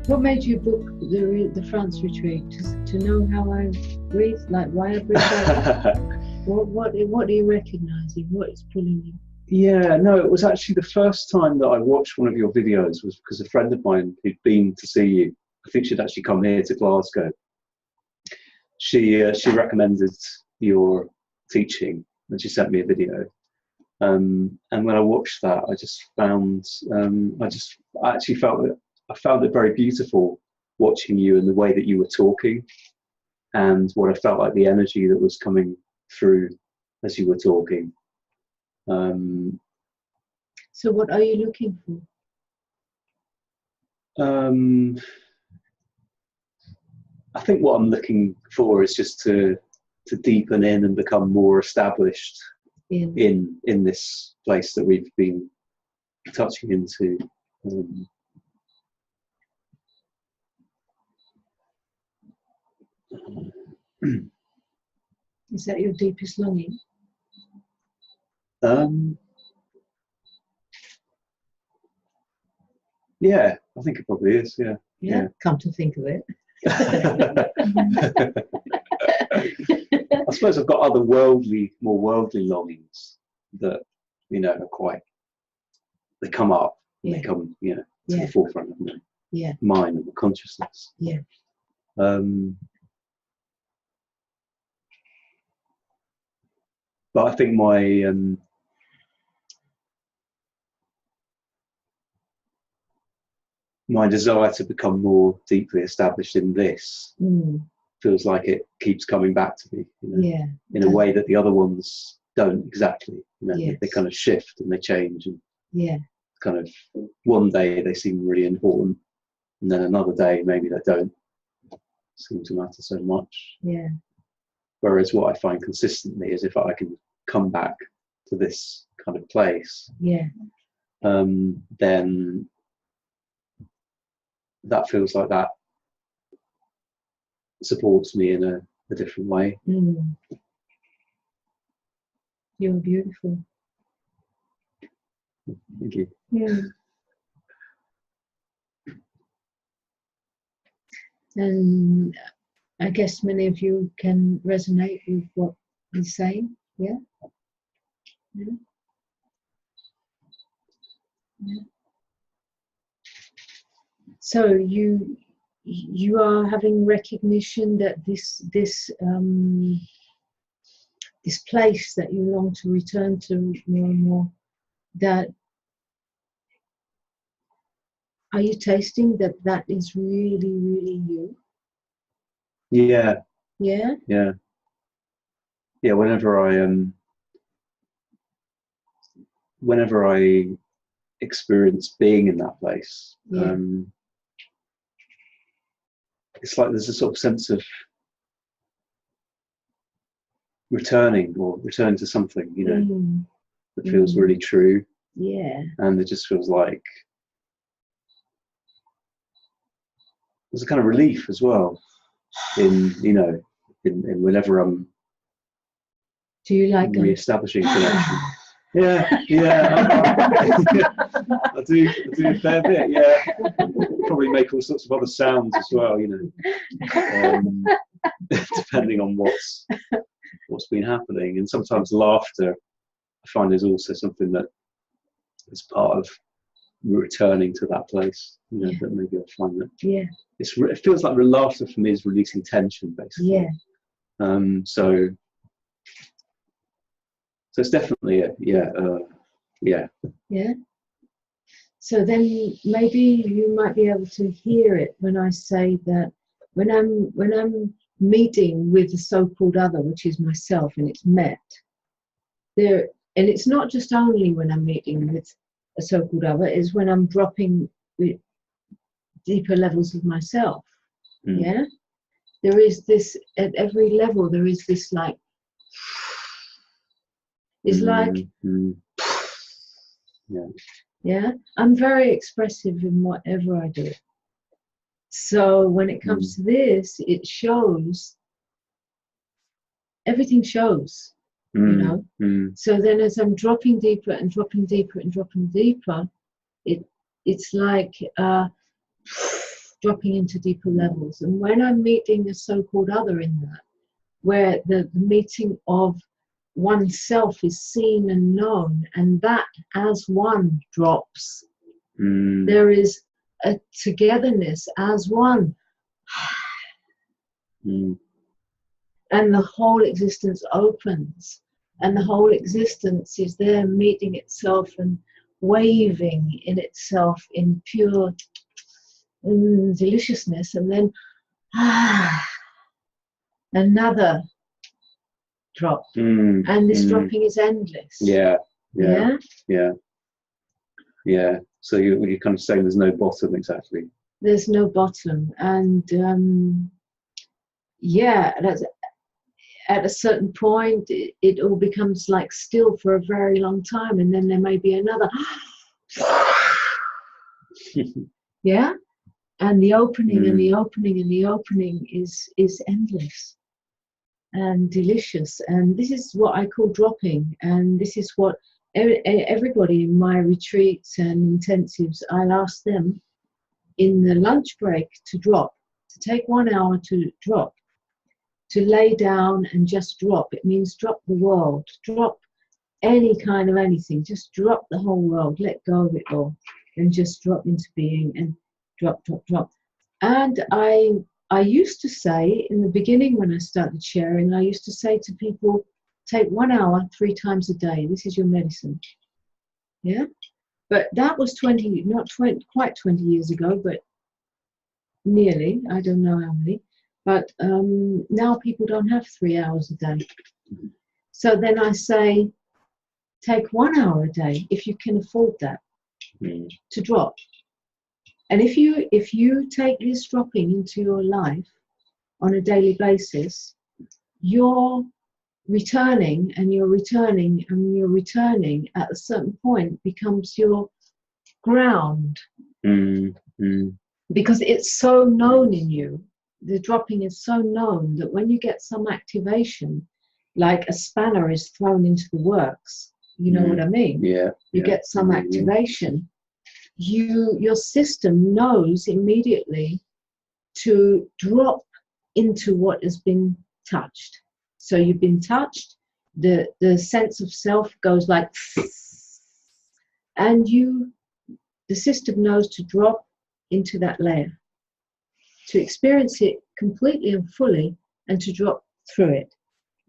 What made you book the France retreat? To know how I breathe, like why I breathe? What are you recognising? What is pulling you? Yeah, no, it was actually the first time that I watched one of your videos was because a friend of mine who'd been to see you, I think she'd actually come here to Glasgow. She recommended your teaching and she sent me a video. And when I watched that, I just found, I actually found it very beautiful watching you and the way that you were talking and what I felt like the energy that was coming through as you were talking. So what are you looking for? I think what I'm looking for is just to deepen in and become more established in this place that we've been touching into. Is that your deepest longing? Yeah, I think it probably is. Yeah. Come to think of it. I suppose I've got other more worldly longings that, are quite, they come up, they come, to the forefront of my mind and my consciousness. Yeah. But I think my desire to become more deeply established in this feels like it keeps coming back to me, in a way that the other ones don't exactly. They kind of shift and they change, and kind of one day they seem really important, and then another day maybe they don't seem to matter so much. Yeah. Whereas what I find consistently is if I can come back to this kind of place, then that feels like that supports me in a different way. You're beautiful. Thank you. Yeah. And I guess many of you can resonate with what he's saying. Yeah. Yeah. Yeah. So you are having recognition that this place that you long to return to more and more, that are you tasting that is really, really you? Yeah. Yeah. Yeah. Yeah. Whenever I experience being in that place, it's like there's a sort of sense of returning to something, that feels really true. Yeah. And it just feels like there's a kind of relief as well in whenever I'm re-establishing connection. Yeah. I do a fair bit. Yeah, probably make all sorts of other sounds as well. Depending on what's been happening, and sometimes laughter I find is also something that is part of returning to that place. That maybe I find that it feels like laughter for me is releasing tension, basically. Yeah. So it's definitely yeah. So then maybe you might be able to hear it when I say that when I'm meeting with the so-called other, which is myself, and it's met there, and it's not just only when I'm meeting with a so-called other, is when I'm dropping with deeper levels of myself. Yeah, there is this at every level. There is this like. It's like, yeah, I'm very expressive in whatever I do. So when it comes to this, it shows, everything shows, So then as I'm dropping deeper and dropping deeper and dropping deeper, it's like dropping into deeper levels. And when I'm meeting a so-called other in that, where the meeting of oneself is seen and known, and that as one drops, there is a togetherness as one. And the whole existence opens, and the whole existence is there meeting itself and waving in itself in pure deliciousness, and then another drop, and this dropping is endless. Yeah. So you're kind of saying there's no bottom, exactly. There's no bottom, and that's, at a certain point it all becomes like still for a very long time, and then there may be another yeah, and the opening and the opening and the opening is endless and delicious. And this is what I call dropping, and this is what everybody in my retreats and intensives, I'll ask them in the lunch break to drop, to take 1 hour to drop, to lay down and just drop. It means drop the world, drop any kind of anything, just drop the whole world, let go of it all, and just drop into being, and drop. And I used to say in the beginning, when I started sharing, I used to say to people, take 1 hour 3 times a day. This is your medicine. Yeah? But that was not quite 20 years ago, but nearly. I don't know how many. But now people don't have 3 hours a day. So then I say, take 1 hour a day, if you can afford that, to drop. And if you take this dropping into your life on a daily basis, you're returning, and you're returning, and you're returning, at a certain point becomes your ground. Because it's so known in you. The dropping is so known that when you get some activation, like a spanner is thrown into the works, you know what I mean? Yeah. You get some activation, your system knows immediately to drop into what has been touched. So you've been touched, the sense of self goes like, and the system knows to drop into that layer, to experience it completely and fully, and to drop through it.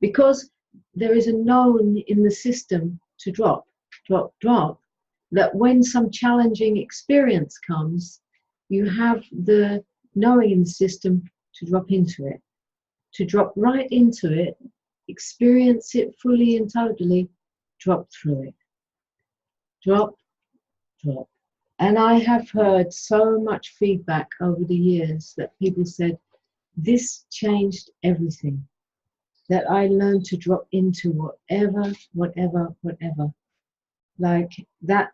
Because there is a known in the system to drop, that when some challenging experience comes, you have the knowing in the system to drop into it, to drop right into it, experience it fully and totally, drop through it. Drop. And I have heard so much feedback over the years that people said, this changed everything. That I learned to drop into whatever. Like that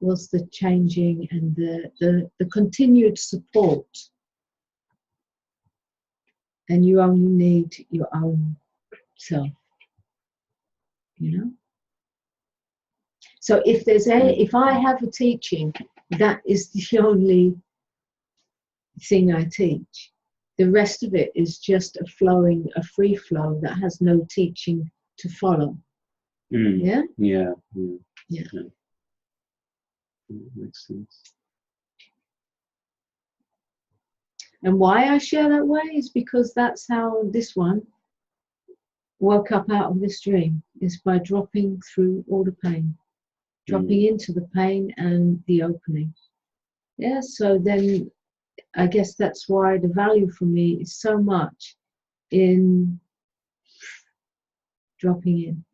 was the changing, and the continued support. And you only need your own self, you know? So if I have a teaching, that is the only thing I teach. The rest of it is just a free flow that has no teaching to follow. Yeah? Yeah. Makes sense. And why I share that way is because that's how this one woke up out of this dream, is by dropping through all the pain. Dropping into the pain and the opening. Yeah, so then I guess that's why the value for me is so much in dropping in.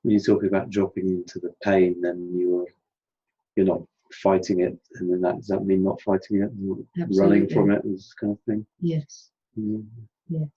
When you're talking about dropping into the pain, then you're not fighting it, and then does that mean not fighting it, not running from it, this kind of thing? Yes. Yeah. Yes.